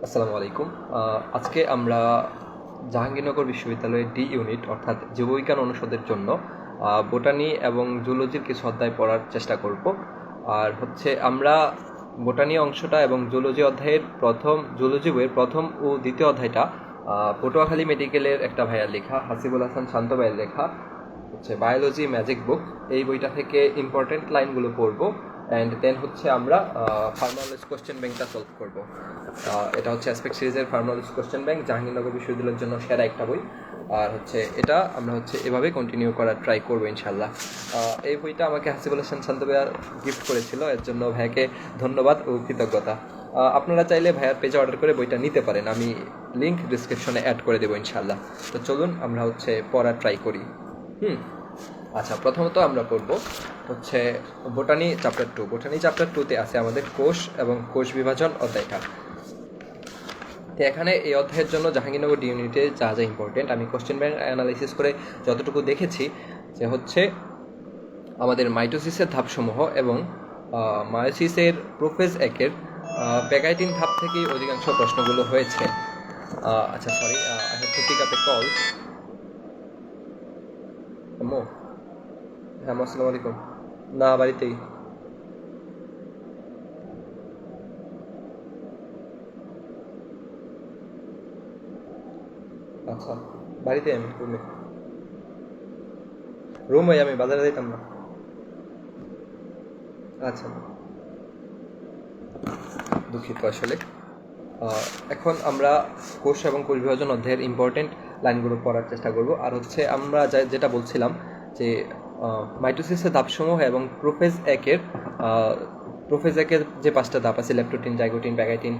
আসসালামু আলাইকুম। আজকে আমরা জাহাঙ্গীরনগর বিশ্ববিদ্যালয়ের ডি ইউনিট অর্থাৎ জীববিজ্ঞান অনুষদের জন্য বোটানি এবং জুলজির কিছু অধ্যায় পড়ার চেষ্টা করব। আর আমরা বোটানি অংশটা এবং জুলজি অধ্যায়ের জুলজি বইয়ের প্রথম ও দ্বিতীয় অধ্যায়টা পটুয়াখালী মেডিকেলের একটা ভাইয়ার লেখা, হাসিবুল হাসান শান্ত ভাইয়ের লেখা বায়োলজি ম্যাজিক বুক, এই বইটা থেকে ইম্পর্টেন্ট লাইনগুলো পড়বো। অ্যান্ড দেন আমরা ফার্মানোলজি কোশ্চেন ব্যাংকটা সলভ করব। এটা অ্যাসপেক্ট সিরিজের ফার্মানোলজি কোশ্চেন ব্যাংক, জাহাঙ্গীরনগর বিশ্ববিদ্যালয়ের জন্য সেরা একটা বই। আর এটা আমরা এভাবে কন্টিনিউ করার ট্রাই করবো ইনশাল্লাহ। এই বইটা আমাকে হাসিবুল হাসান শান্ত ভাইয়া গিফট করেছিল, এর জন্য ভাইয়াকে ধন্যবাদ ও কৃতজ্ঞতা। আপনারা চাইলে ভাইয়ার পেজে অর্ডার করে বইটা নিতে পারেন, আমি লিঙ্ক ডিসক্রিপশনে অ্যাড করে দেবো ইনশাল্লাহ। তো চলুন আমরা পড়ার ট্রাই করি। আচ্ছা, প্রথমত আমরা পড়ব বোটানি চ্যাপ্টার 2। বোটানি চ্যাপ্টার 2তে আছে আমাদের কোষ এবং কোষ বিভাজন অধ্যায়টা। তো এখানে এই অধ্যায়ের জন্য জাহাঙ্গীরনগর ডি ইউনিটে যা যা ইম্পর্টেন্ট আমি কোশ্চেন ব্যাংক অ্যানালাইসিস করে যতটুকু দেখেছি যে আমাদের মাইটোসিসের ধাপসমূহ এবং মায়োসিসের প্রোফেজ একের প্যাগাইটিন ধাপ থেকেই অধিকাংশ প্রশ্নগুলো হয়েছে। আচ্ছা, sorry, I have to pick up a call. হ্যাঁ, আসসালামু আলাইকুম। না, বাড়িতেই। আচ্ছা, বাড়িতে আমি রুমে আমি বাজারে যাইতাম না। আচ্ছা, দুঃখিত আসলে। এখন আমরা কোষ এবং কোষ বিভাজন অধ্যায়ের ইম্পর্টেন্ট লাইনগুলো পড়ার চেষ্টা করব। আর আমরা যেটা বলছিলাম যে মাইটোসিসের ধাপসমূহ এবং প্রোফেজ একের যে 5টা ধাপ আছে, লেপ্টোটিন, জাইগোটিন, প্যাগাইটিন,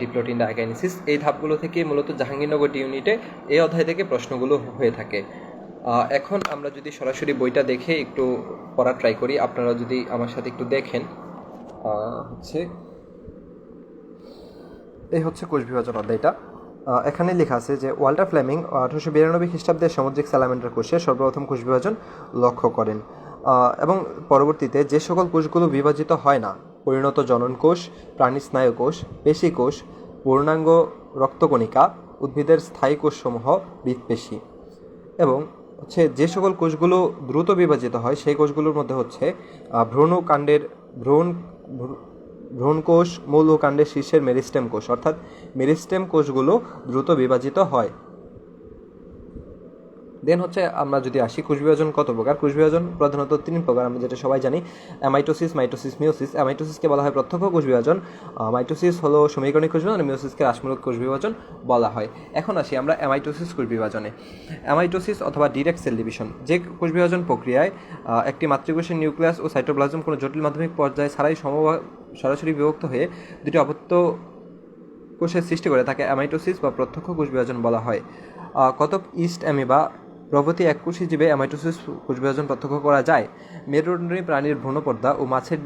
ডিপ্লোটিন, ডায়াগাইনেসিস, এই ধাপগুলো থেকে মূলত জাহাঙ্গীরনগর ডি ইউনিটে এই অধ্যায় থেকে প্রশ্নগুলো হয়ে থাকে। এখন আমরা যদি সরাসরি বইটা দেখে একটু পড়ার ট্রাই করি, আপনারা যদি আমার সাথে একটু দেখেন। এই কোষ বিভাজন অধ্যায়টা। এখানে লেখা আছে যে ওয়াল্টার ফ্লেমিং 1892 খ্রিস্টাব্দে সামুদ্রিক স্যালামেন্ডার কোষে সর্বপ্রথম কোষ বিভাজন লক্ষ্য করেন এবং পরবর্তীতে যে সকল কোষগুলো বিভাজিত হয় না, পরিণত জনন কোষ, প্রাণী স্নায়ু কোষ, পেশি কোষ, পূর্ণাঙ্গ রক্তকণিকা, উদ্ভিদের স্থায়ী কোষসমূহ, হৃৎপেশি, এবং যে সকল কোষগুলো দ্রুত বিভাজিত হয় সেই কোষগুলোর মধ্যে ভ্রূণ কোষ, মূল ও কাণ্ডের শীর্ষের মেরিস্টেম কোষ, অর্থাৎ মেরিস্টেম কোষগুলো দ্রুত বিভাজিত হয়। দেন আমরা যদি আসি কোষ বিভাজন কত প্রকার। কোষ বিভাজন প্রধানত 3 প্রকার, আমরা যেটা সবাই জানি: অ্যামাইটোসিস, মাইটোসিস, মিওসিস। অ্যামাইটোসিসকে বলা হয় প্রত্যক্ষ কোষ বিভাজন, মাইটোসিস হলো সমীকরণিক কোষ বিভাজন, আর মিওসিসকে রাশিমূলক কোষ বিভাজন বলা হয়। এখন আসি আমরা অ্যামাইটোসিস কোষ বিভাজনে। অ্যামাইটোসিস অথবা ডিরেক্ট সেল ডিভিশন, যে কোষ বিভাজন প্রক্রিয়ায় একটি মাতৃকোষের নিউক্লিয়াস ও সাইটোপ্লাজম কোনো জটিল মাধ্যমিক পর্যায়ে ছাড়াই সরাসরি বিভক্ত হয়ে দুটি অপত্য কোষের সৃষ্টি করে, তাকে অ্যামাইটোসিস বা প্রত্যক্ষ কোষ বিভাজন বলা হয়। কতক ইস্ট অ্যামিবা প্রভৃতি এককোষী জীবে অ্যামাইটোসিস কোষ বিভাজন প্রত্যক্ষ করা যায়। মেরুদণ্ডী প্রাণীর ভ্রূণপর্দা ও মাছের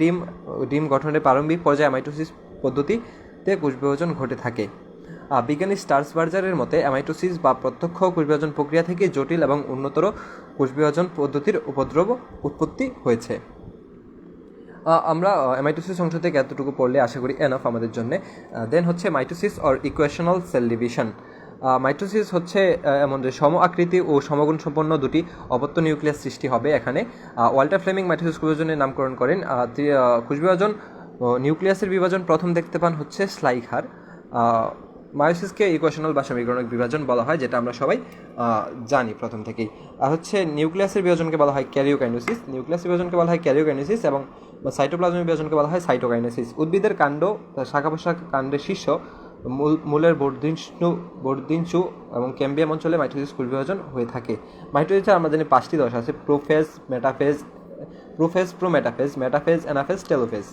ডিম গঠনের প্রারম্ভিক পর্যায়ে অ্যামাইটোসিস পদ্ধতিতে কোষ বিভাজন ঘটে থাকে। বিজ্ঞানী স্টার্সবার্জারের মতে অ্যামাইটোসিস বা প্রত্যক্ষ কোষ বিভাজন প্রক্রিয়া থেকে জটিল এবং উন্নতর কোষ বিভাজন পদ্ধতির উৎপত্তি হয়েছে। আমরা অ্যামাইটোসিস অংশ থেকে এতটুকু পড়লে আশা করি এনাফ আমাদের জন্য। Then mitosis or equational cell division. Mitosis এমন যে সম আকৃতি ও সমগুণ সম্পন্ন দুটি অপত্য নিউক্লিয়াস সৃষ্টি হবে। এখানে ওয়াল্টার ফ্লেমিং মাইটোসিস কোষ বিভাজনের নামকরণ করেন। কোষ বিভাজন নিউক্লিয়াসের বিভাজন প্রথম দেখতে পান স্লাইখার। মায়োসিসকে ইকুয়েশনাল বা সমীকরণিক বিভাজন বলা হয়, যেটা আমরা সবাই জানি প্রথম থেকেই। আর নিউক্লিয়াসের বিভাজনকে বলা হয় ক্যারিওকাইনেসিস, নিউক্লিয়াসের বিভাজনকে বলা হয় ক্যারিওকাইনেসিস, এবং সাইটোপ্লাজমের বিভাজনকে বলা হয় সাইটোকাইনেসিস। উদ্ভিদের কাণ্ড, শাখা প্রশাখা, কাণ্ডের শীর্ষ, মূলের বর্ধিষ্ণু এবং ক্যাম্বিয়াম অঞ্চলে মাইটোসিস কোষ বিভাজন হয়ে থাকে। মাইটোসিসে আমরা জানি 5টি দশা আছে: prophase, prometaphase, metaphase, anaphase, telophase.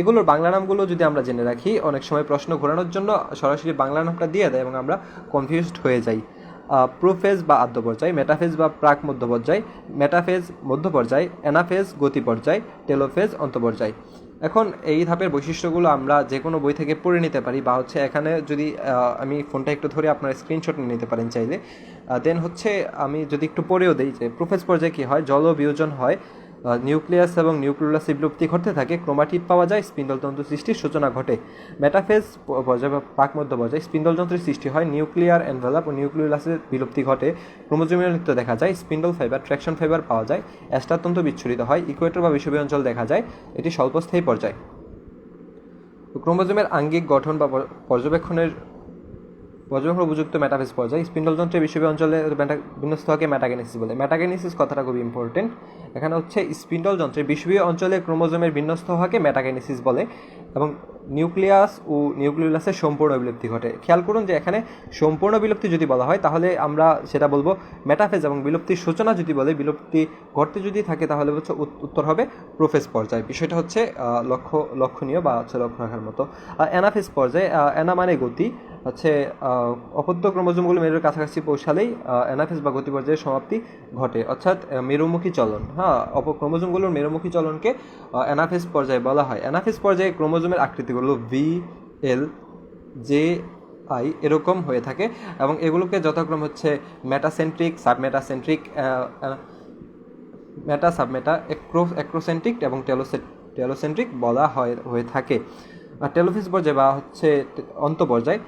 এগুলোর বাংলা নামগুলো যদি আমরা জেনে রাখি, অনেক সময় প্রশ্ন ঘোরানোর জন্য সরাসরি বাংলা নামটা দিয়ে দেয় এবং আমরা কনফিউজড হয়ে যাই। প্রোফেজ বা আদ্য পর্যায়, মেটাফেজ বা প্রাক মধ্য পর্যায়, মেটাফেজ মধ্য পর্যায়, অ্যানাফেজ গতি পর্যায়, টেলোফেজ অন্তঃপর্যায়। এখন এই ধাপের বৈশিষ্ট্যগুলো আমরা যে কোনো বই থেকে পড়ে নিতে পারি, বা এখানে যদি আমি ফোনটা একটু ধরে আপনারা স্ক্রিনশট নিয়ে নিতে পারেন চাইলে। দেন আমি যদি একটু পড়েও দিই যে প্রোফেজ পর্যায়ে কী হয়: জল বিয়োজন হয় নিউক্লিয়াস এবং নিউক্লিওলাসে বিলুপ্তি ঘটতে থাকে, ক্রোমাটিড পাওয়া যায়, স্পিন্ডল তন্তু সৃষ্টির সূচনা ঘটে। মেটাফেজ পর্যায় বা পাক মধ্য পর্যায়ে স্পিন্ডল যন্ত্রের সৃষ্টি হয়, নিউক্লিয়ার এনভেলাপ ও নিউক্লিওলাসের বিলুপ্তি ঘটে, ক্রোমোজোমীয় নৃত্য দেখা যায়, স্পিন্ডল ফাইবার ট্র্যাকশন ফাইবার পাওয়া যায়, অ্যাস্টার তন্তু বিচ্ছুরিত হয়, ইকুয়েটর বা বিষুবীয় অঞ্চল দেখা যায়, এটি স্বল্পস্থায়ী পর্যায়। ক্রোমোজোমের আঙ্গিক গঠন বা পর্যবেক্ষণের উপযুক্ত মেটাফেজ পর্যায়ে স্পিন্ডল যন্ত্রের বিষুবীয় অঞ্চলে বিন্যস্ত হওয়াকে মেটাগেনেসিস বলে। মেটাগেনেসিস কথাটা খুব ইম্পর্টেন্ট। এখানে হচ্ছে স্পিন্ডল যন্ত্রের বিষুবীয় অঞ্চলে ক্রোমোজোমের বিন্যস্ত হওয়াকে মেটাগেনেসিস বলে এবং নিউক্লিয়াস ও নিউক্লিওলাসের সম্পূর্ণ বিলুপ্তি ঘটে। খেয়াল করুন যে এখানে সম্পূর্ণ বিলুপ্তি যদি বলা হয় তাহলে আমরা সেটা বলবো মেটাফেজ, এবং বিলুপ্তির সূচনা যদি বলে, বিলুপ্তি ঘটতে যদি থাকে তাহলে হচ্ছে উত্তর হবে প্রোফেজ পর্যায়। বিষয়টা হচ্ছে লক্ষণীয় বা হচ্ছে লক্ষ্য রাখার মতো। অ্যানাফেজ পর্যায়ে, অ্যানা মানে গতি, হচ্ছে অপত্য ক্রোমোজোমগুলো মেরুর কাছাকাছি পৌঁছালেই অ্যানাফেজ বা গতি পর্যায়ের সমাপ্তি ঘটে, অর্থাৎ মেরুমুখী চলন। ক্রোমোজোমগুলোর মেরুমুখী চলনকে অ্যানাফেজ পর্যায়ে বলা হয়। অ্যানাফেজ পর্যায়ে ক্রোমোজোমের আকৃতিগুলো ভি, এল, জে, আই এরকম হয়ে থাকে এবং এগুলোকে যথাক্রম হচ্ছে মেটাসেন্ট্রিক, সাবমেটাসেন্ট্রিক, মেটা, সাবমেটা, অ্যাক্রোসেন্ট্রিক এবং টেলোসেন্ট্রিক বলা হয়ে থাকে। টেলোফেজ পর্যায়ে বা হচ্ছে অন্ত পর্যায়,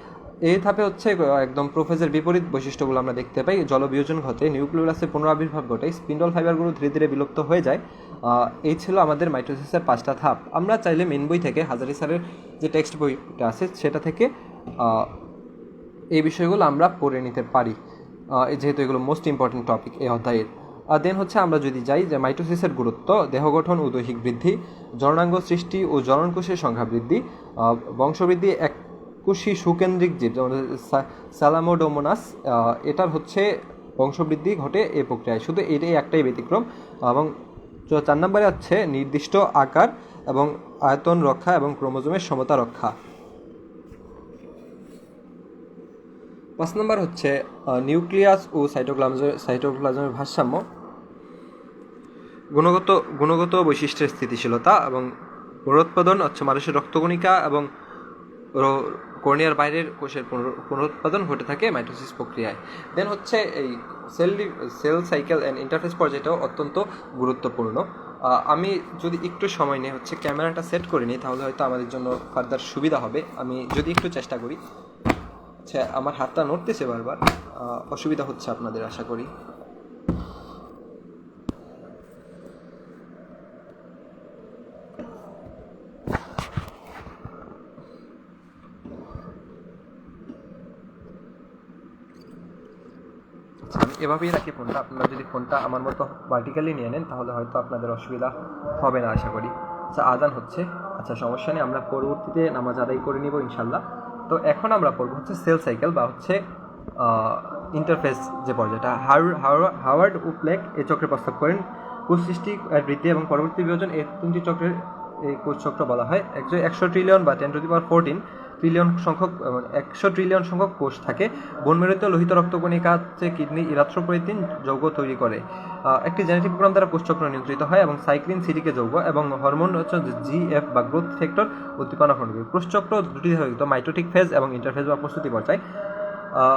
এই ধাপে হচ্ছে একদম প্রোফেজের বিপরীত বৈশিষ্ট্যগুলো আমরা দেখতে পাই। জলবিয়োজন ঘটে, নিউক্লিওলাসের পুনরাবির্ভাব ঘটে, স্পিন্ডল ফাইবারগুলো ধীরে ধীরে বিলুপ্ত হয়ে যায়। এই ছিল আমাদের মাইটোসিসের 5টা ধাপ। আমরা চাইলে মেন বই থেকে, হাজারি স্যারের যে টেক্সট বইটা আছে সেটা থেকে এই বিষয়গুলো আমরা পড়ে নিতে পারি, যেহেতু এগুলো মোস্ট ইম্পর্টেন্ট টপিক এই অধ্যায়ের। দেন হচ্ছে আমরা যদি যাই যে মাইটোসিসের গুরুত্ব, দেহ গঠন ও দৈহিক বৃদ্ধি, জননাঙ্গ সৃষ্টি ও জননকোষের সংখ্যা বৃদ্ধি, বংশবৃদ্ধি, এককোষী সুকেন্দ্রিক জীব যেমন স্যালামোডোমোনাস, এটার হচ্ছে বংশবৃদ্ধি ঘটে এই প্রক্রিয়ায়, শুধু এটাই একটাই ব্যতিক্রম। এবং 4 নম্বরে হচ্ছে নির্দিষ্ট আকার এবং আয়তন রক্ষা এবং ক্রোমোজোমের সমতা রক্ষা। 5 নম্বর হচ্ছে নিউক্লিয়াস ও সাইটোপ্লাজমের ভারসাম্য, গুণগত বৈশিষ্ট্যের স্থিতিশীলতা এবং পুনরুৎপাদন হচ্ছে মানুষের রক্তকণিকা এবং কর্নিয়ার বাইরের কোষের পুনরুৎপাদন ঘটে থাকে মাইটোসিস প্রক্রিয়ায়। দেন হচ্ছে এই সেল সাইকেল অ্যান্ড ইন্টারফেস পর্যায়টাও অত্যন্ত গুরুত্বপূর্ণ। আমি যদি একটু সময় নিয়ে হচ্ছে ক্যামেরাটা সেট করে নিই তাহলে হয়তো আমাদের জন্য ফার্দার সুবিধা হবে। আমি যদি একটু চেষ্টা করি। আচ্ছা, আমার হাতটা নড়তেছে বারবার, অসুবিধা হচ্ছে আপনাদের আশা করি। এভাবেই রাখি ফোনটা। আপনারা যদি ফোনটা আমার মতো ভার্টিক্যালি নিয়ে নেন তাহলে হয়তো আপনাদের অসুবিধা হবে না আশা করি। আচ্ছা, আজান হচ্ছে। আচ্ছা, সমস্যা নেই, আমরা পরবর্তীতে নামাজ আদায় করে নিব ইনশাল্লাহ। তো এখন আমরা পড়বো হচ্ছে সেল সাইকেল বা হচ্ছে ইন্টারফেস যে পর্যায়টা। হাওয়ার্ড উপলেক এই চক্রের প্রস্তাব করেন। কোষ সৃষ্টি, বৃদ্ধি এবং পরবর্তী বিভাজন, এই 3টি চক্রের এই কোষ চক্র বলা হয়। 100 ট্রিলিয়ন বা 10⁻14 ট্রিলিয়ন সংখ্যক 100 ট্রিলিয়ন সংখ্যক কোষ থাকে। বোন মেরুতে লোহিত রক্তকণিকা হচ্ছে কিডনি ইরাথ্রোপোয়েটিন যৌগ তৈরি করে। একটি জেনেটিক প্রোগ্রাম দ্বারা কোষচক্র নিয়ন্ত্রিত হয় এবং সাইক্লিন সিডিকে যৌগ এবং হরমোন হচ্ছে জিএফ বা গ্রোথ ফ্যাক্টর উদ্দীপনা ঘটবে। কোষচক্র দুটি হয়তো মাইটোটিক ফেজ এবং ইন্টারফেজ বা প্রস্তুতি পর্যায়।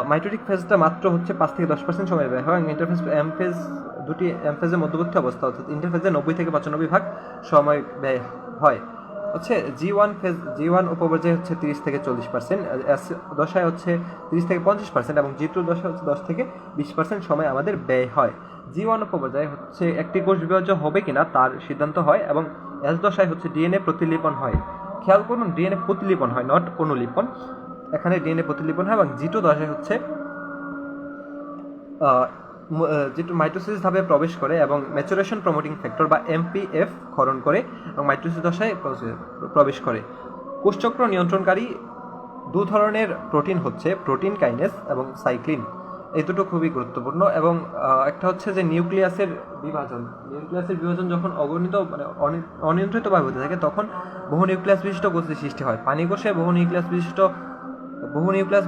মাইটোটিক ফেজটা মাত্র হচ্ছে 5 থেকে 10% সময় ব্যয় হয় এবং ইন্টারফেজ ফেজ দুটি ফেজের মধ্যবর্তী অবস্থা, অর্থাৎ ইন্টারফেজে 90 থেকে 95% সময় ব্যয় হয়। হচ্ছে জি1 উপপর্যায়ে হচ্ছে 30 থেকে 40%, এস দশায় হচ্ছে 30 থেকে 50% এবং জি2 দশায় হচ্ছে 10 থেকে 20% সময় আমাদের ব্যয় হয়। জি1 উপপর্যায়ে হচ্ছে একটি কোষ বিভাজ্য হবে কিনা তার সিদ্ধান্ত হয় এবং এস দশায় হচ্ছে ডিএনএ প্রতিলিপন হয়। খেয়াল করুন, ডিএনএ প্রতিলিপন হয়, নট অনুলিপন। এখানে ডিএনএ প্রতিলিপন হয় এবং জি2 দশায় হচ্ছে যেটা মাইটোসিস ধাপে প্রবেশ করে এবং ম্যাচুরেশন প্রমোটিং ফ্যাক্টর বা এমপিএফ ক্ষরণ করে এবং মাইটোসিস দশায় প্রবেশ করে। কোষচক্র নিয়ন্ত্রণকারী 2 ধরনের প্রোটিন হচ্ছে প্রোটিন কাইনেস এবং সাইক্লিন। এই দুটো খুবই গুরুত্বপূর্ণ। এবং একটা হচ্ছে যে নিউক্লিয়াসের বিভাজন যখন অগণিত মানে অনিয়ন্ত্রিতভাবে হতে থাকে তখন বহু নিউক্লিয়াস বিশিষ্ট কোষের সৃষ্টি হয়। পানি কোষে বহু নিউক্লিয়াস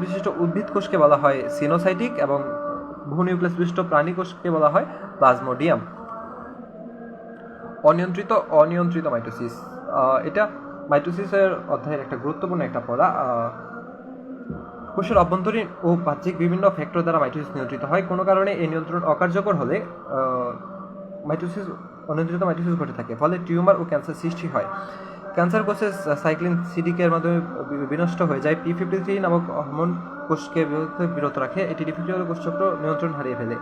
বিশিষ্ট উদ্ভিদ কোষকে বলা হয় সিনোসাইটিক এবং বহু নিউক্লিয়াস বিশিষ্ট প্রাণী কোষকে বলা হয় প্লাজমোডিয়াম। অনিয়ন্ত্রিত মাইটোসিস, এটা মাইটোসিসের অধ্যায়ের একটা গুরুত্বপূর্ণ একটা পড়া। কোষের অভ্যন্তরীণ ও বাহ্যিক বিভিন্ন ফ্যাক্টর দ্বারা মাইটোসিস নিয়ন্ত্রিত হয়। কোনো কারণে এই নিয়ন্ত্রণ অকার্যকর হলে মাইটোসিস অনিয়ন্ত্রিত মাইটোসিস ঘটে থাকে, ফলে টিউমার ও ক্যান্সার সৃষ্টি হয়। ক্যান্সার কোষের সাইক্লিন সিডিকের মাধ্যমে বিনষ্ট হয়ে যায়। P53 নামক হরমোন কোষকে বিরত রাখে, এটি ডিফেক্টিভ হলে কোষচক্র নিয়ন্ত্রণ হারিয়ে ফেলে।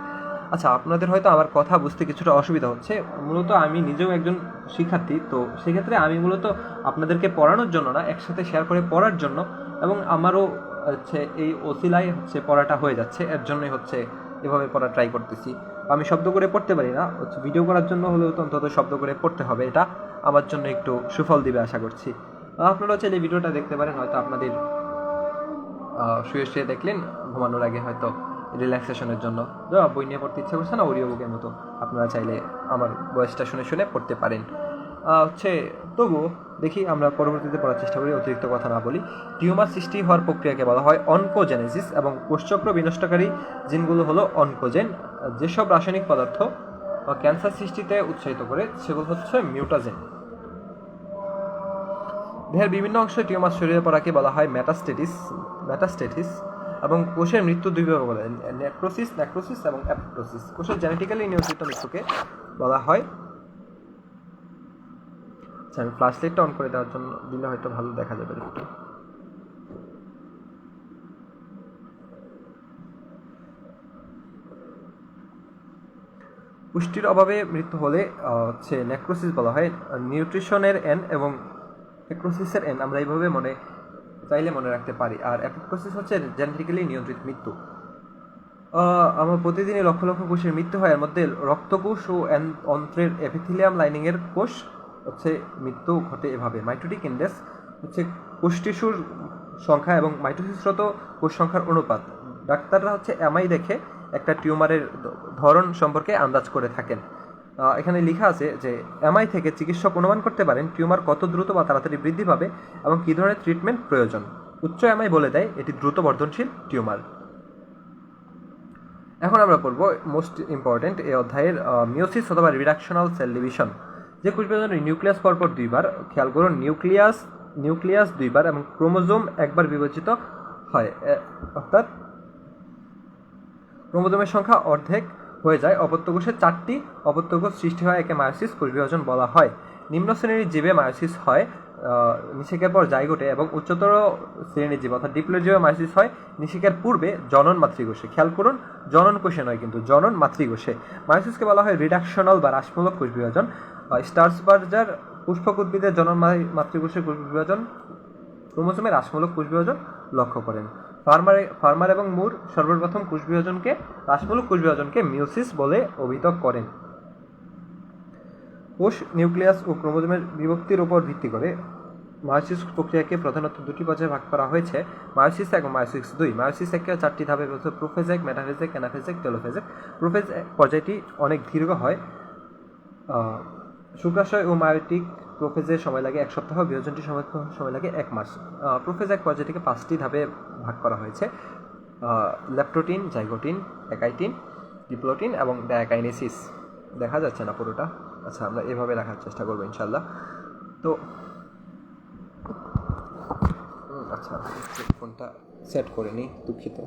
আচ্ছা, আপনাদের হয়তো আমার কথা বুঝতে কিছুটা অসুবিধা হচ্ছে। মূলত আমি নিজেও একজন শিক্ষার্থী, তো সেক্ষেত্রে আমি মূলত আপনাদেরকে পড়ানোর জন্য না, একসাথে শেয়ার করে পড়ার জন্য, এবং আমারও হচ্ছে এই ওসিলায় হচ্ছে পড়াটা হয়ে যাচ্ছে, এর জন্যই হচ্ছে এভাবে পড়া ট্রাই করতেছি। আমি শব্দ করে পড়তে পারি না, হচ্ছে ভিডিও করার জন্য হলেও তো অন্তত শব্দ করে পড়তে হবে, এটা আমার জন্য একটু সুফল দিবে আশা করছি। আপনারা চাইলে এই ভিডিওটা দেখতে পারেন, হয়তো আপনাদের শুয়ে শুয়ে দেখলেন ঘুমানোর আগে, হয়তো রিল্যাক্সেশনের জন্য। বই নিয়ে পড়তে ইচ্ছা করছে না, অডিও বুকের মতো আপনারা চাইলে আমার ভয়েসটা শুনে শুনে পড়তে পারেন। তবুও দেখি আমরা পরবর্তীতে পড়ার চেষ্টা করি, অতিরিক্ত কথা না বলি। টিউমার সৃষ্টি হওয়ার প্রক্রিয়াকে বলা হয় অনকোজেনেসিস, এবং কোষচক্র বিনষ্টকারী জিনগুলো হলো অনকোজেন। যেসব রাসায়নিক পদার্থ ক্যান্সার সৃষ্টিতে উৎসাহিত করে সেগুলো হচ্ছে মিউটাজেন। দেহের বিভিন্ন অংশে টিউমার ছড়িয়ে পড়াকে বলা হয় মেটাস্টেটিস, এবং কোষের মৃত্যু দুই ভাবে বলা হয়, নেক্রোসিস এবং অ্যাপোপ্টোসিস। কোষের জেনেটিক্যালি নিয়ন্ত্রিত মৃত্যুকে বলা হয়। আচ্ছা, আমি ফ্ল্যাশ লাইটটা অন করে দেওয়ার জন্য দিলে হয়তো ভালো দেখা যাবে একটু। পুষ্টির অভাবে মৃত্যু হলে হচ্ছে নেক্রোসিস বলা হয়। নিউট্রিশনের এন এবং নেক্রোসিসের এন আমরা এইভাবে চাইলে মনে রাখতে পারি। আর অ্যাপোপ্টোসিস হচ্ছে জেনেটিক্যালি নিয়ন্ত্রিত মৃত্যু। আমার প্রতিদিনই লক্ষ লক্ষ কোষের মৃত্যু হয়, এর মধ্যে রক্তকোষ ও অন্ত্রের এপিথেলিয়াম লাইনিংয়ের কোষ হচ্ছে মৃত্যু ঘটে এভাবে। মাইটোটিক ইন্ডেক্স হচ্ছে কোষ টিস্যুর সংখ্যা এবং মাইটোসিসরত কোষ সংখ্যার অনুপাত। ডাক্তাররা হচ্ছে এমআই দেখে একটা টিউমারের ধরন সম্পর্কে আন্দাজ করে থাকেন। এখানে লেখা আছে যে এমআই থেকে চিকিৎসক অনুমান করতে পারেন টিউমার কত দ্রুত বা তাড়াতাড়ি বৃদ্ধি পাবে এবং কী ধরনের ট্রিটমেন্ট প্রয়োজন। উচ্চ এমআই বলে দেয় এটি দ্রুত বর্ধনশীল টিউমার। এখন আমরা পড়ব মোস্ট ইম্পর্টেন্ট এই অধ্যায়ের মিওসিস অথবা রিডাকশনাল সেল ডিভিশন। যে কোষ বিভাজনের নিউক্লিয়াস পরপর দুইবার, খেয়াল করুন, নিউক্লিয়াস দুইবার এবং ক্রোমোজোম একবার বিভাজিত হয়, অর্থাৎ ক্রোমোজোমের সংখ্যা অর্ধেক হয়ে যায়। অপত্য কোষের 4টি অপত্য কোষ সৃষ্টি হয়, একে মায়োসিস কোষ বিভাজন বলা হয়। নিম্ন শ্রেণীর জীবে মায়োসিস হয় নিষেকের পর জাইগোটে, এবং উচ্চতর শ্রেণীর জীব অর্থাৎ ডিপ্লয়েড জীবে মায়োসিস হয় নিষেকের পূর্বে জনন মাতৃকোষে। খেয়াল করুন, জনন কোষে নয় কিন্তু, জনন মাতৃকোষে। মায়োসিসকে বলা হয় রিডাকশনাল বা হ্রাসমূলক কোষ বিভাজন। স্টার্সবার্জার পুষ্পক উদ্ভিদের জনন মাতৃকোষের কোষ বিভাজন ক্রোমোজোমের হ্রাসমূলক কোষ বিভাজন লক্ষ্য করেন। ফার্মার এবং মুর সর্বপ্রথম কোষ বিভাজনকে, হ্রাসমূলক কোষ বিভাজনকে মিওসিস বলে অভিহিত করেন। কোষ নিউক্লিয়াস ও ক্রোমোজোমের বিভক্তির উপর ভিত্তি করে মায়োসিস প্রক্রিয়াকে প্রধানত দুটি পর্যায়ে ভাগ করা হয়েছে, মায়োসিস 1 এবং মায়োসিস 2। মায়োসিস 1 4টি ধাপে prophase 1, metaphase 1, anaphase 1, telophase 1। Prophase পর্যায়টি অনেক দীর্ঘ হয়। শুক্রাশয় ও মায়োটিক প্রোফেজের সময় লাগে 1 সপ্তাহ, বিভাজনটির সময় লাগে 1 মাস। প্রোফেজ 1 পর্যায়টিকে 5টি ধাপে ভাগ করা হয়েছে, লেপ্টোটিন, জাইগোটিন, একাইটিন, ডিপ্লোটিন এবং ডায়াকাইনেসিস। দেখা যাচ্ছে না পুরোটা, আচ্ছা আমরা এভাবে রাখার চেষ্টা করবো ইনশাল্লাহ। তো আচ্ছা, ফোনটা সেট করে নিই, দুঃখিত।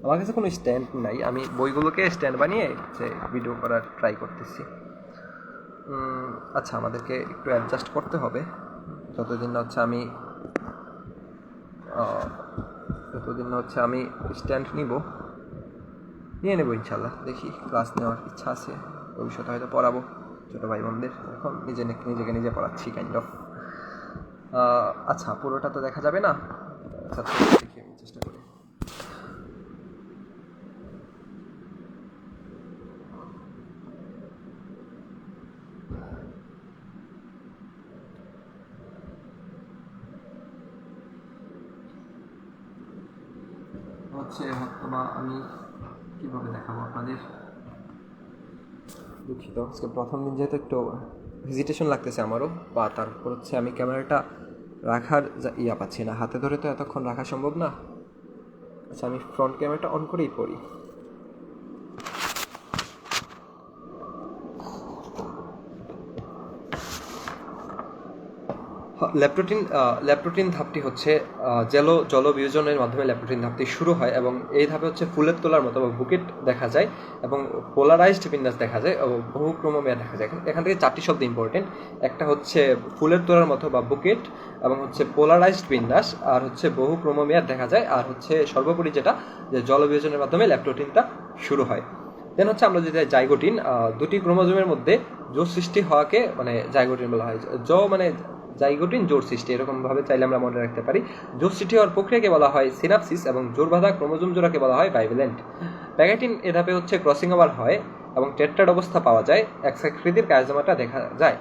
আমার কাছে কোনো স্ট্যান্ড নাই, আমি বইগুলোকে স্ট্যান্ড বানিয়ে ভিডিও করার ট্রাই করতেছি। আচ্ছা, আমাদেরকে একটু অ্যাডজাস্ট করতে হবে যতদিন না হচ্ছে আমি স্ট্যান্ড নিয়ে নেব ইনশাল্লাহ। দেখি, ক্লাস নেওয়ার ইচ্ছা আছে, ভবিষ্যতে হয়তো পড়াবো ছোটো ভাই বোনদের, এখন নিজে পড়াচ্ছি কাইন্ড অফ। আচ্ছা, পুরোটা তো দেখা যাবে না, আচ্ছা দেখি আমি চেষ্টা করি। আমি কীভাবে দেখাবো আপনাদের, দুঃখিত। আজকে প্রথম দিন যেহেতু একটু হেজিটেশন লাগতেছে আমারও, বা তারপর হচ্ছে আমি ক্যামেরাটা রাখার পাচ্ছি না, হাতে ধরে তো এতক্ষণ রাখা সম্ভব না। আচ্ছা, আমি ফ্রন্ট ক্যামেরাটা অন করেই পড়ি। ল্যাপ্টোটিন ধাপটি হচ্ছে জল বিয়োজনের মাধ্যমে ল্যাপ্টোটিন ধাপটি শুরু হয় এবং এই ধাপে হচ্ছে ফুলের তোলার মতো বা বুকেট দেখা যায় এবং পোলারাইজড বিন্যাস দেখা যায় এবং বহুক্রমমেয়া দেখা যায়। এখান থেকে 4টি শব্দ ইম্পর্টেন্ট। একটা হচ্ছে ফুলের তোলার মতো বা বুকেট, এবং হচ্ছে পোলারাইজড বিন্যাস, আর হচ্ছে বহুক্রমমেয়াদ দেখা যায়, আর হচ্ছে সর্বোপরি যেটা যে জল বিয়োজনের মাধ্যমে ল্যাপ্টোটিনটা শুরু হয়। দেন হচ্ছে আমরা যদি জাইগোটিন, দুটি ক্রোমোজোমের মধ্যে জোড় সৃষ্টি হওয়াকে মানে জাইগোটিন বলা হয়। মানে জাইগোটিন জোড় সৃষ্টি, এরকম ভাবে চাইলে আমরা মনে রাখতে পারি। জোড় সৃষ্টি হওয়ার প্রক্রিয়াকে বলা হয় সিনাপসিস এবং জোড় বাঁধা ক্রোমোজোম জোড়াকে বলা হয় বাইভ্যালেন্ট। প্যাকেটিন এ ধাপে হচ্ছে ক্রসিং ওভার হয় এবং টেট্রাড অবস্থা পাওয়া যায়, এক্সাকৃতির কাইজোমাটা দেখা যায়।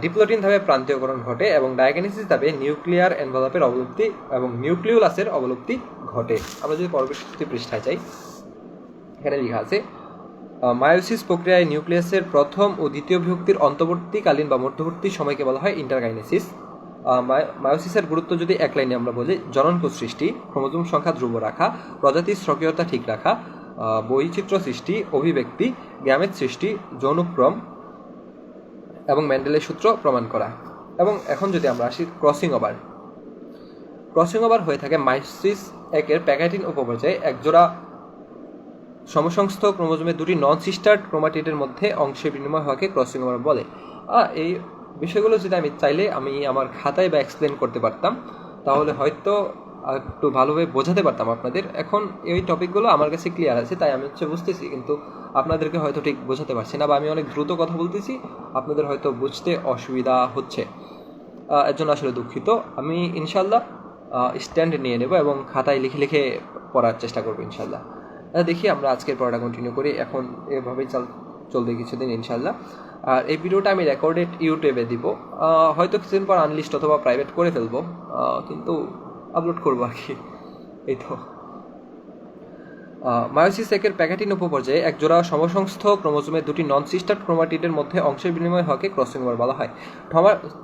ডিপ্লোটিন ধাপে প্রান্তীয়করণ ঘটে এবং ডায়াগেনেসিস ধাপে নিউক্লিয়ার এনভেলপের অবলুপ্তি এবং নিউক্লিওলাসের অবলুপ্তি ঘটে। আমরা যদি পরবর্তী পৃষ্ঠায় যাই, এখানে লেখা আছে মায়োসিস প্রক্রিয়ায় নিউক্লিয়াসের প্রথম ও দ্বিতীয় বিভক্তির অন্তর্বর্তীকালীন বা মধ্যবর্তী সময়কে বলা হয় ইন্টারকাইনেসিস। মায়োসিসের গুরুত্ব যদি এক লাইনে আমরা বলি, জননকোষ সৃষ্টি, ক্রোমোজোম সংখ্যা ধ্রুব রাখা, প্রজাতির স্বকীয়তা ঠিক রাখা, বৈচিত্র্য সৃষ্টি, অভিব্যক্তি, গ্যামেট সৃষ্টি, যৌনক্রম এবং মেন্ডেলের সূত্র প্রমাণ করা। এবং এখন যদি আমরা আসি ক্রসিং ওভার হয়ে থাকে মায়োসিস একের প্যাকেটিন উপপর্যায়ে একজোড়া সমসংস্থ ক্রোমোজোমের দুটি নন সিস্টার ক্রোমাটিডের মধ্যে অংশে বিনিময় হওয়াকে ক্রসিং ওভার বলে। এই বিষয়গুলো যদি আমি চাইলে আমি আমার খাতায় বা এক্সপ্লেন করতে পারতাম, তাহলে হয়তো একটু ভালোভাবে বোঝাতে পারতাম আপনাদের। এখন এই টপিকগুলো আমার কাছে ক্লিয়ার আছে, তাই আমি বুঝতেছি, কিন্তু আপনাদেরকে হয়তো ঠিক বোঝাতে পারছি না, বা আমি অনেক দ্রুত কথা বলতেছি, আপনাদের হয়তো বুঝতে অসুবিধা হচ্ছে, এর জন্য আসলে দুঃখিত। আমি ইনশাল্লাহ স্ট্যান্ড নিয়ে নেব এবং খাতায় লিখে লিখে পড়ার চেষ্টা করবো ইনশাল্লাহ। দেখি আমরা আজকের পড়াটা কন্টিনিউ করি, এখন এভাবেই চলবে কিছুদিন ইনশাল্লাহ। আর এই ভিডিওটা আমি রেকর্ডেড ইউটিউবে দিব, হয়তো কিছুদিন পর আনলিস্ট অথবা প্রাইভেট করে ফেলবো, কিন্তু আপলোড করবো আর কি, এই তো। মায়োসিস একের প্যাকেটিন উপপর্যায়ে একজোড়া সমসংস্থ ক্রোমোজোমের দুটি নন সিস্টার ক্রোমাটিডের মধ্যে অংশের বিনিময় হওয়াকে ক্রসিং ওভার বলা হয়।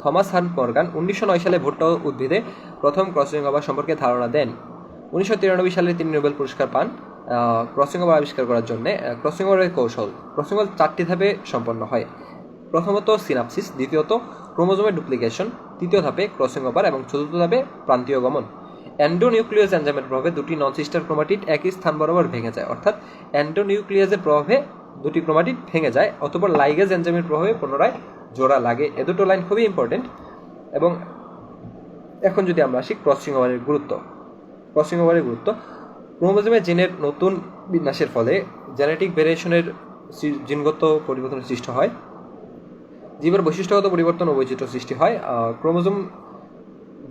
থমাস হান্ট মর্গান 1909 সালে ভুট্টা উদ্ভিদে প্রথম ক্রসিং ওভার সম্পর্কে ধারণা দেন। 1993 সালে তিনি নোবেল পুরস্কার পান ক্রসিং ওভার আবিষ্কার করার জন্য। ক্রসিং ওভারের কৌশল, ক্রসিং ওভার 4টি ধাপে সম্পন্ন হয়। প্রথমত সিনাপসিস, দ্বিতীয়ত ক্রোমোজোমের ডুপ্লিকেশন, তৃতীয় ধাপে ক্রসিং ওভার এবং চতুর্থ ধাপে প্রান্তীয় গমন। এন্ডোনিউক্লিয়াস এনজাইমের প্রভাবে দুটি নন সিস্টার ক্রোমাটিড একই স্থান বরাবর ভেঙে যায়, অর্থাৎ এন্ডোনিউক্লিয়াসের প্রভাবে দুটি ক্রোমাটিড ভেঙে যায়, অথবা লাইগেজ এনজাইমের প্রভাবে পুনরায় জোড়া লাগে। এ দুটো লাইন খুবই ইম্পর্টেন্ট। এবং এখন যদি আমরা আসি ক্রসিং ওভারের গুরুত্ব, ক্রোমোজোমের জিনের নতুন বিন্যাসের ফলে জেনেটিক ভেরিয়েশনের জিনগত পরিবর্তনের সৃষ্টি হয়, জীবের বৈশিষ্ট্যগত পরিবর্তন ও বৈচিত্র্য সৃষ্টি হয়। ক্রোমোজোম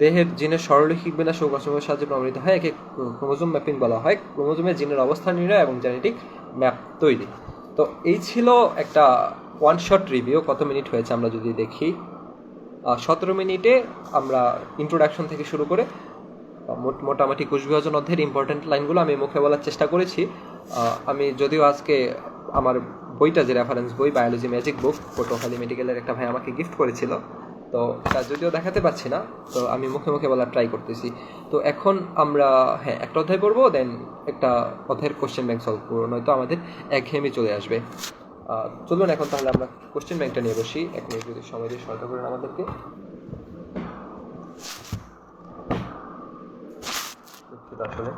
দেহের জিনের সরলরৈখিক বিন্যাস ও ক্রসিংয়ের সাহায্যে প্রমাণিত হয়, একে ক্রোমোজোম ম্যাপিং বলা হয়। ক্রোমোজোমের জিনের অবস্থান নির্ণয় এবং জেনেটিক ম্যাপ তৈরি। তো এই ছিল একটা ওয়ান শট রিভিউ। কত মিনিট হয়েছে আমরা যদি দেখি, 17 মিনিটে আমরা ইন্ট্রোডাকশন থেকে শুরু করে মোটামুটি কোষ বিভাজন অধ্যায়ের ইম্পর্টেন্ট লাইনগুলো আমি মুখে বলার চেষ্টা করেছি। আমি যদিও আজকে আমার বইটা, যে রেফারেন্স বই বায়োলজি ম্যাজিক বুক, পটুয়াখালী মেডিকেলের একটা ভাই আমাকে গিফট করেছিল, তো তা যদিও দেখাতে পারছি না, তো আমি মুখে মুখে বলার ট্রাই করতেছি। তো এখন আমরা একটা অধ্যায় পড়বো, দেন একটা অধ্যায়ের কোশ্চেন ব্যাংক সলভ করবো, নয়তো আমাদের একঘেয়েমি চলে আসবে। চলুন এখন তাহলে আমরা কোশ্চেন ব্যাংকটা নিয়ে বসি। এক মিনিট যদি সময় দিয়ে সহায়তা করেন আমাদেরকে। আসলে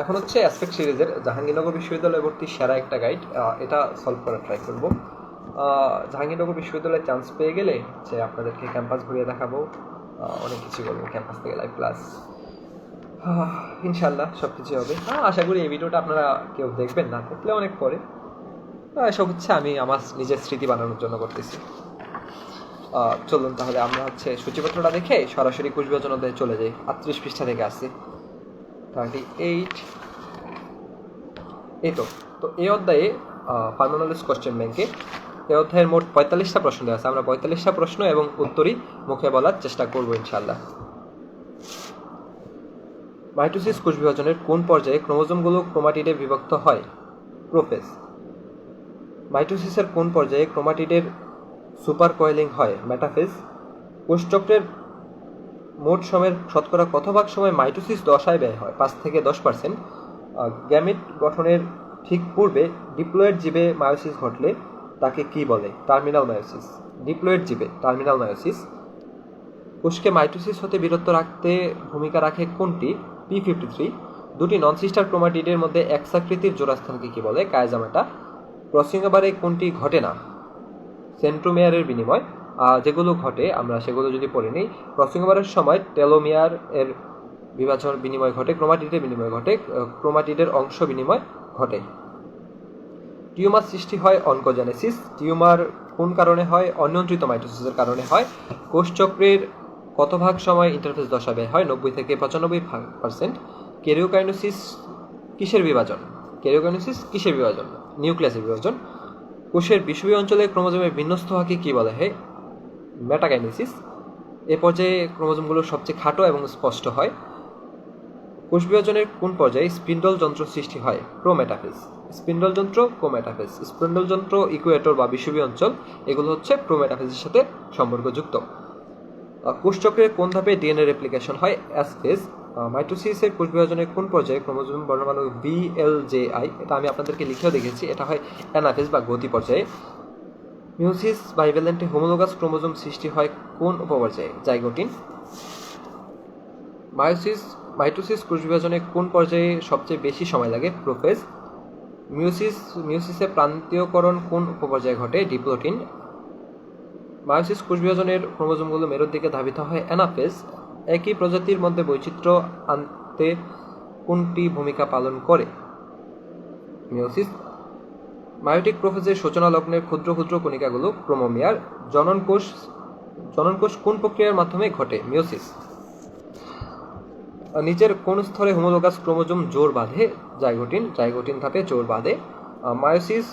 এখন হচ্ছে অ্যাসপেক্ট সিরিজের জাহাঙ্গীরনগর বিশ্ববিদ্যালয় ভর্তি সেরা একটা গাইড, এটা সলভ করার ট্রাই করবো। জাহাঙ্গীরনগর বিশ্ববিদ্যালয়ে চান্স পেয়ে গেলে যে আপনাদেরকে ক্যাম্পাস ঘুরিয়ে দেখাবো, অনেক কিছু বলবো, ক্যাম্পাস থেকে লাইভ ক্লাস, ইনশাল্লাহ সব কিছু হবে। আশা করি এই ভিডিওটা আপনারা কেউ দেখবেন না, দেখলে অনেক পরে। এসব হচ্ছে আমি আমার নিজের স্মৃতি বানানোর জন্য করতেছি। চলুন তাহলে আমরা হচ্ছে সূচিপত্রটা দেখে সরাসরি কোষ বিভাজন অধ্যায়ে চলে যাই। 38 পৃষ্ঠা থেকে আসছি, 38। এই তো এই অধ্যায়ে পার্মানোলিস কোশ্চেন ব্যাংকে এই অধ্যায়ের মোট 45টা প্রশ্ন দেওয়া আছে। আমরা 45টা প্রশ্ন এবং উত্তরই মুখে বলার চেষ্টা করবো ইনশাল্লাহ। মাইটোসিস কোষ বিভাজনের কোন পর্যায়ে ক্রোমোজোমগুলো ক্রোমাটিডে বিভক্ত হয়? প্রোফেজ। মাইটোসিসের কোন পর্যায়ে ক্রোমাটিডের সুপার কয়েলিং হয়? মেটাফেজ। কোষচক্রের মোট সময়ের শতকরা কত ভাগ সময় মাইটোসিস দশায় ব্যয় হয়? 5 থেকে 10%। গ্যামিট গঠনের ঠিক পূর্বে ডিপ্লয়েড জীবে মায়োসিস ঘটলে তাকে কি বলে? Terminal meiosis. ডিপ্লয়েড জীবে টার্মিনাল মায়োসিস। কোষকে মাইটোসিস হতে বিরত রাখতে ভূমিকা রাখে কোনটি? P53। দুটি নন সিস্টার ক্রোমাটিডের মধ্যে এক্সাকৃতির জোড়াস্থানকে কি বলে? কায়াজামাটা। ক্রসিং ওভারে কোনটি ঘটে না? সেন্ট্রোমিয়ারের বিনিময়। যেগুলো ঘটে আমরা সেগুলো যদি পড়ে নিই, ক্রসিং ওভারের সময় টেলোমিয়ার এর বিভাজন বিনিময় ঘটে, ক্রোমাটিডের বিনিময় ঘটে, ক্রোমাটিডের অংশ বিনিময় ঘটে। টিউমার সৃষ্টি হয় অনকোজেনেসিস। টিউমার কোন কারণে হয়? অনিয়ন্ত্রিত মাইটোসিসের কারণে হয়। কোষচক্রের কত ভাগ সময় ইন্টারফেস দশা ব্যয় হয়? 90 থেকে 95%। ক্যারিওকাইনোসিস কিসের বিভাজন? ক্যারিওকাইনোসিস কিসের বিভাজন? নিউক্লিয়াসের বিভাজন। কোষের বিষুবীয় অঞ্চলে ক্রোমোজোমের বিন্যস্ত হওয়াকে কি বলা হয়? মেটাকাইনেসিস। এ পর্যায়ে ক্রোমোজোমগুলো সবচেয়ে খাটো এবং স্পষ্ট হয়। কোষ বিভাজনের কোন পর্যায়ে স্পিন্ডল যন্ত্র সৃষ্টি হয়? প্রোমেটাফেজ। স্পিন্ডল যন্ত্র, প্রোমেটাফেজ। স্পিন্ডল যন্ত্র, ইকুয়েটর বা বিষুবীয় অঞ্চল, এগুলো হচ্ছে প্রোমেটাফেজের সাথে সম্পর্কযুক্ত। কোষচক্রের কোন ধাপে ডিএনএ রেপ্লিকেশন হয়? S phase. মাইটোসিসের কোষ বিভাজনের কোন পর্যায়ে ক্রোমোজোম বর্ণমালা VLJI, এটা আমি আপনাদেরকে লিখেও দেখেছি, এটা হয় অ্যানাফেজ বা গতি পর্যায়ে। মিওসিস বাইভ্যালেন্টে হোমোলোগাস ক্রোমোজোম সৃষ্টি হয় কোন উপপর্যায়ে? জাইগোটিন। মাইটোসিস কোষ বিভাজনে কোন পর্যায়ে সবচেয়ে বেশি সময় লাগে? প্রোফেজ। মিওসিসে প্রান্তীয়করণ কোন উপপর্যায়ে ঘটে? ডিপ্লোটিন। মায়োসিস কোষ বিভাজনের ক্রোমোজোমগুলো মেরুর দিকে ধাবিত হয় অ্যানাফেজ। একই প্রজাতির মধ্যে বৈচিত্র্য আনতে কোনটি ভূমিকা পালন করে? মিওসিস। মায়োটিক প্রোফেজের সূচনা লগ্নের ক্ষুদ্র ক্ষুদ্র কণিকাগুলো ক্রোমোমিয়ার। জনন কোষ কোন প্রক্রিয়ার মাধ্যমে ঘটে? মিওসিস। নিচের কোন স্তরে হোমোলোগাস ক্রোমোজোম জোর বাঁধে? জাইগোটিন ধাপে জোর বাঁধে। মায়োসিস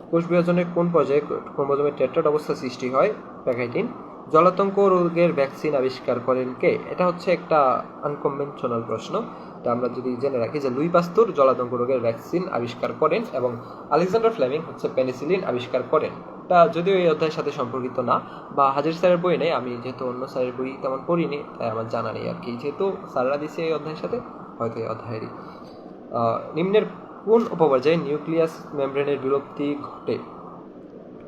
কোষ বিভাজনের কোন পর্যায়ে ক্রোমোজোমের টেট্রাড অবস্থা সৃষ্টি হয়? প্যাকাইটিন। জলাতঙ্ক রোগের ভ্যাকসিন আবিষ্কার করেন কে? এটা হচ্ছে একটা আনকনভেনশনাল প্রশ্ন। এটা আমরা যদি জেনে রাখি যে লুই পাস্তুর জলাতঙ্ক রোগের ভ্যাকসিন আবিষ্কার করেন এবং আলেকজান্ডার ফ্লেমিং হচ্ছে পেনিসিলিন আবিষ্কার করেন। এটা যদিও এই অধ্যায়ের সাথে সম্পর্কিত না, বা হাজির স্যারের বই নেই, আমি যেহেতু অন্য স্যারের বই তেমন পড়িনি তাই আমার জানা নেই আর কি। যেহেতু স্যাররা দিছে এই অধ্যায়ের সাথে, হয়তো এই অধ্যায়েরই। নিম্নের কোন উপপর্যায়ে নিউক্লিয়াস মেমব্রেনের বিলুপ্তি ঘটে?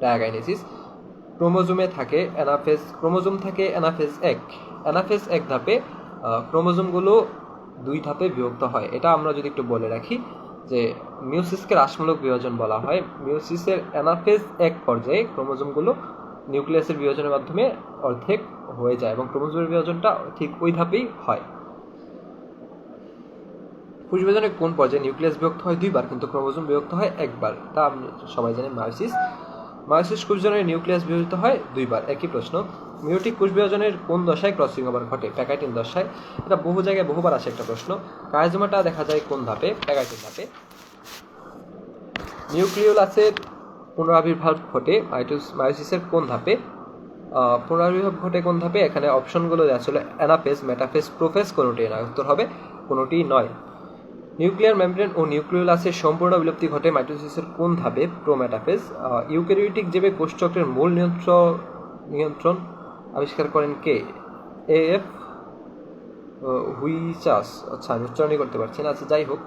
ডায়াগাইনেসিস। ক্রোমোজোম থাকে অ্যানাফেজ 1। অ্যানাফেজ 1 ধাপে ক্রোমোজোমগুলো 2 ধাপে বিভক্ত হয়। এটা আমরা যদি একটু বলে রাখি যে মিওসিসকে রাশমূলক বিভাজন বলা হয়। মিওসিসের অ্যানাফেজ 1 পর্যায়ে ক্রোমোজোমগুলো নিউক্লিয়াসের বিভাজনের মাধ্যমে অর্ধেক হয়ে যায় এবং ক্রোমোজোমের বিভাজনটা ঠিক ওই ধাপেই হয়। কোষ বিভাজনের কোন পর্যায়ে নিউক্লিয়াস বিভক্ত হয় 2 বার কিন্তু ক্রোমোজোম বিভক্ত হয় 1 বার? তা আমরা সবাই জানি মায়োসিস। মায়োসিস কোষ বিভাজনের নিউক্লিয়াস বিভাজিত হয় 2 বার। একই প্রশ্ন। মিওটিক কোষ বিভাজনের কোন দশায় ক্রসিং ওভার ঘটে? প্যাকাইটিন দশায়। এটা বহু জায়গায় বহুবার আসে একটা প্রশ্ন। কায়াজোমাটা দেখা যায় কোন ধাপে? প্যাকাইটিন ধাপে। নিউক্লিওলাসের পুনরাবির্ভাব ঘটে মায়োসিসের কোন ধাপে? পুনরাবির্ভাব ঘটে কোন ধাপে? এখানে অপশনগুলো দেওয়া ছিল অ্যানাফেজ, মেটাফেজ, প্রোফেজ, কোনোটি নয়। উত্তর হবে কোনোটি নয়। নিউক্লিয়ার মেমব্রেন ও নিউক্লিওলাসের সম্পূর্ণ বিলুপ্তি ঘটে মাইটোসিসের কোন ধাপে? প্রোমেটাফেজ। ইউক্যারিওটিক জীবে কোষচক্রের মূল নিয়ন্ত্রণ আবিষ্কার করেন কে? AF হুইচাস। আচ্ছা, আমি উচ্চারণই করতে পারছি না। আচ্ছা, যাই হোক,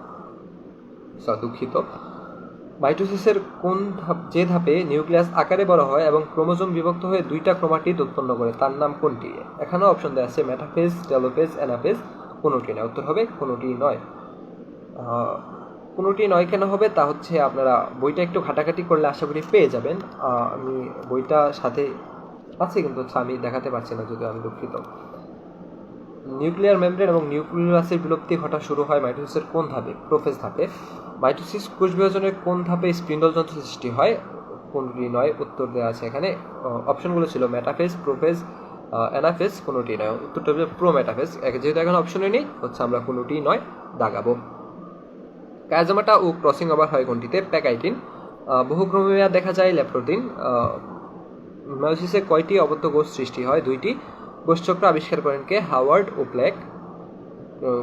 দুঃখিত। মাইটোসিসের কোন যে ধাপে নিউক্লিয়াস আকারে বড় হয় এবং ক্রোমোজোম বিভক্ত হয়ে 2টা ক্রোমাটিড উৎপন্ন করে তার নাম কোনটি? এখানেও অপশন দেওয়া আছে মেটাফেজ, টেলোফেজ, অ্যানাফেজ। কোনোটি নয়। উত্তর হবে কোনোটি নয়। কোনোটি নয় কেন হবে তা হচ্ছে আপনারা বইটা একটু ঘাটাঘাটি করলে আশা করি পেয়ে যাবেন। আমি বইটা সাথে আছে কিন্তু আমি দেখাতে পারছি না, যদিও আমি দুঃখিত। নিউক্লিয়ার মেমব্রেন এবং নিউক্লিয়াসের বিলুপ্তি ঘটা শুরু হয় মাইটোসিসের কোন ধাপে? প্রোফেজ ধাপে। মাইটোসিস কোষ বিভাজনের কোন ধাপে স্পিন্ডল যন্ত্র সৃষ্টি হয়? কোনটি নয়। উত্তর দেওয়া আছে এখানে। অপশনগুলো ছিল মেটাফেজ, প্রোফেজ, অ্যানাফেজ। কোনোটি নয়। উত্তরটা হবে প্রোমেটাফেজ। যেহেতু এখন অপশনে নেই, হচ্ছে আমরা কোনোটি নয় দাগাবো। কায়াজোমাটা ও ক্রসিং ওভার হয় কোনটিতে? প্যাকাইটিন। বহুক্রোমোমিয়া দেখা যায় ল্যাপ্রোটিন। মায়োসিসে কয়টি অবদ্ধ কোষ সৃষ্টি হয়? 2টি। কোষচক্র আবিষ্কার করেন কে? হাওয়ার্ড ও প্ল্যাক।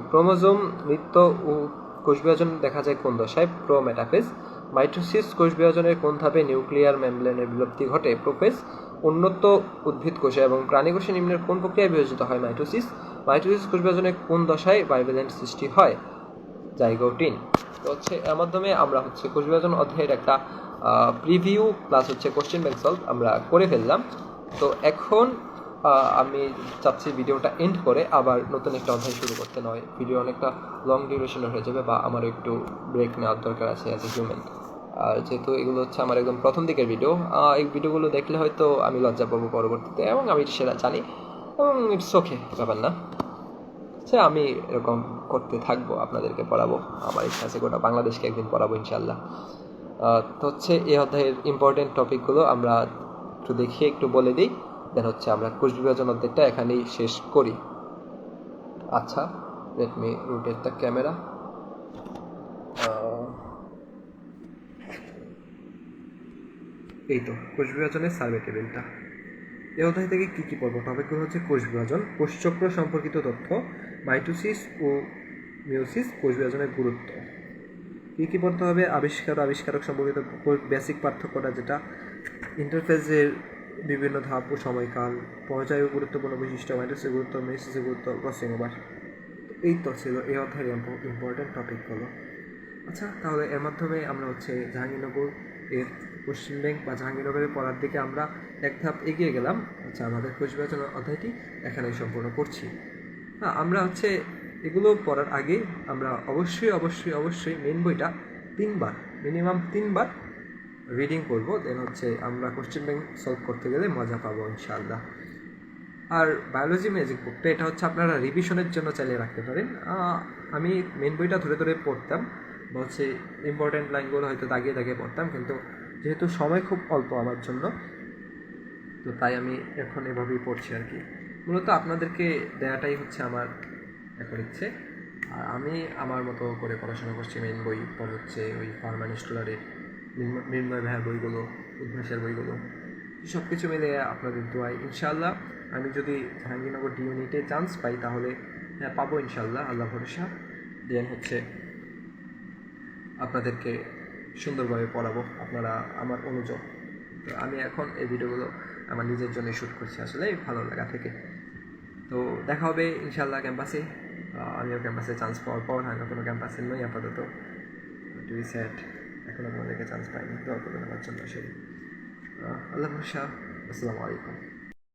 ক্রোমোজোম মৃত্য ও কোষ বিভাজন দেখা যায় কোন দশায়? প্রোমেটাফেজ। মাইটোসিস কোষ বিভাজনের কোন ধাপে নিউক্লিয়ার মেমব্রেনের বিলুপ্তি ঘটে? প্রোফেজ। উন্নত উদ্ভিদ কোষে এবং প্রাণী কোষে নিম্নের কোন প্রক্রিয়ায় বিভাজিত হয় মাইটোসিস? মাইটোসিস কোষ বিভাজনের কোন দশায় বাইভ্যালেন্ট সৃষ্টি হয়? জাইগোটিন। তো হচ্ছে এর মাধ্যমে আমরা হচ্ছে কোষ বিভাজন অধ্যায়ের একটা প্রিভিউ প্লাস হচ্ছে কোশ্চেন ব্যাংক সলভ আমরা করে ফেললাম। তো এখন আমি চাচ্ছি ভিডিওটা এন্ড করে আবার নতুন একটা অধ্যায় শুরু করতে, নয় ভিডিও অনেকটা লং ডিউরেশনের হয়ে যাবে বা আমারও একটু ব্রেক নেওয়ার দরকার আছে অ্যাজ এ হিউম্যান। আর যেহেতু এগুলো হচ্ছে আমার একদম প্রথম দিকের ভিডিও, এই ভিডিওগুলো দেখলে হয়তো আমি লজ্জা পাবো পরবর্তীতে, এবং আমি সেটা জানি, এবং ইটস ওকে, ব্যাপার না। আচ্ছা, আমি এরকম করতে থাকবো, আপনাদেরকে পড়াবো, আমার ইচ্ছা আছে গোটা বাংলাদেশকে একদিন পড়াবো ইনশাল্লাহ। তো হচ্ছে এই অধ্যায়ের ইম্পর্টেন্ট টপিকগুলো আমরা একটু দেখিয়ে একটু বলে দিই, দেন হচ্ছে আমরা কোষ বিভাজন অধ্যায়টা এখানেই শেষ করি। আচ্ছা, let me rotate the camera. এই তো কোষ বিভাজনের সার্ভে টেবিলটা। এই অধ্যায় থেকে কী কী পড়ব? টপিকগুলো হচ্ছে কোষ বিভাজন, কোষচক্র সম্পর্কিত তথ্য, মাইটোসিস ও মিওসিস, কোষ বিভাজনের গুরুত্ব। কী কী পড়তে হবে? আবিষ্কার ও আবিষ্কারক সম্পর্কিত বেসিক পার্থক্যটা, যেটা ইন্টারফেজের বিভিন্ন ধাপ ও সময়কাল, পর্যায় ও গুরুত্বপূর্ণ বৈশিষ্ট্য, মাইটোসিসের গুরুত্ব, মিওসিসের গুরুত্ব, ক্রসিং ওভার। এই তো ছিল এই অধ্যায়ের ইম্পর্টেন্ট টপিকগুলো। আচ্ছা, তাহলে এর মাধ্যমে আমরা হচ্ছে জাহাঙ্গীরনগর এর পশ্চিম ব্যাংক বা জাহাঙ্গীরনগরের পড়ার দিকে আমরা এক ধাপ এগিয়ে গেলাম। আচ্ছা, আমাদের কোষ বিভাজন অধ্যায়টি এখানেই সম্পূর্ণ করছি। হ্যাঁ, আমরা হচ্ছে এগুলো পড়ার আগে আমরা অবশ্যই মেন বইটা মিনিমাম তিনবার রিডিং করবো, দেন হচ্ছে আমরা কোশ্চেন ব্যাংক সলভ করতে গেলে মজা পাবো ইনশাআল্লাহ। আর বায়োলজি ম্যাজিক বুকটা, এটা হচ্ছে আপনারা রিভিশনের জন্য চালিয়ে রাখতে পারেন। আমি মেন বইটা ধরে ধরে পড়তাম, বা হচ্ছে ইম্পর্টেন্ট লাইনগুলো হয়তো দাগিয়ে পড়তাম, কিন্তু যেহেতু সময় খুব অল্প আমার জন্য, তো তাই আমি এখন এভাবেই পড়ছি আর কি। মূলত আপনাদেরকে দেওয়াটাই হচ্ছে আমার এখন ইচ্ছে। আর আমি আমার মতো করে পড়াশোনা করছি। মেন বই পর হচ্ছে ওই ফারমান স্টোলারের মৃন্ময় ভাইয়ের বইগুলো, উদ্ভাসের বইগুলো, সব কিছু মিলে আপনাদের দোয়াই ইনশাআল্লাহ আমি যদি জাহাঙ্গীরনগর ডি ইউনিটে চান্স পাই তাহলে হ্যাঁ পাবো ইনশাআল্লাহ, আল্লাহ ভরসা। দেন হচ্ছে আপনাদেরকে সুন্দরভাবে পড়াবো, আপনারা আমার অনুযোগ। তো আমি এখন এই ভিডিওগুলো আমার নিজের জন্যই শ্যুট করছি, আসলে ভালো লাগা থেকে। তো দেখা হবে ইনশাআল্লাহ ক্যাম্পাসে। আমিও ক্যাম্পাসে চান্স পাওয়ার পর, আমি কোনো ক্যাম্পাসে নই আপাতত, টু বি স্যাড, এখনও আপনাদেরকে চান্স পাইনি। দোয়া করবেন আমার জন্য আসলে। আল্লাহ ভরসা। আসসালামু আলাইকুম।